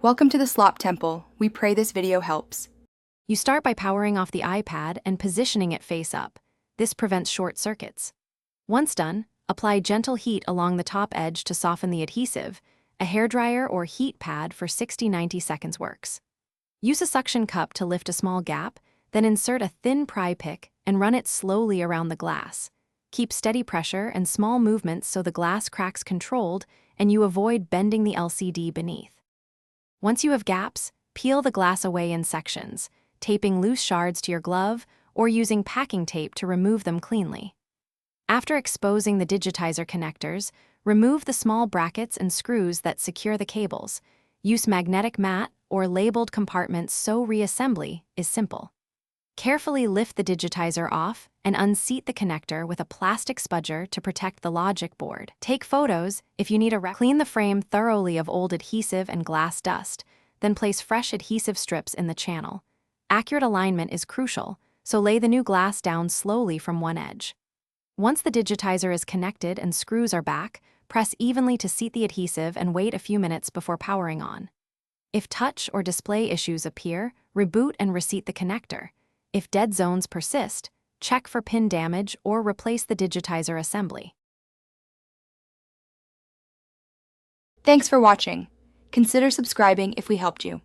Welcome to the Slop Temple. We pray this video helps. You start by powering off the iPad and positioning it face up. This prevents short circuits. Once done, apply gentle heat along the top edge to soften the adhesive. A hairdryer or heat pad for 60-90 seconds works. Use a suction cup to lift a small gap, then insert a thin pry pick and run it slowly around the glass. Keep steady pressure and small movements so the glass cracks controlled and you avoid bending the LCD beneath. Once you have gaps, peel the glass away in sections, taping loose shards to your glove or using packing tape to remove them cleanly. After exposing the digitizer connectors, remove the small brackets and screws that secure the cables. Use magnetic mat or labeled compartments so reassembly is simple. Carefully lift the digitizer off and unseat the connector with a plastic spudger to protect the logic board. Take photos if you need clean the frame thoroughly of old adhesive and glass dust, then place fresh adhesive strips in the channel. Accurate alignment is crucial, so lay the new glass down slowly from one edge. Once the digitizer is connected and screws are back, press evenly to seat the adhesive and wait a few minutes before powering on. If touch or display issues appear, reboot and reseat the connector. If dead zones persist, check for pin damage or replace the digitizer assembly. Thanks for watching. Consider subscribing if we helped you.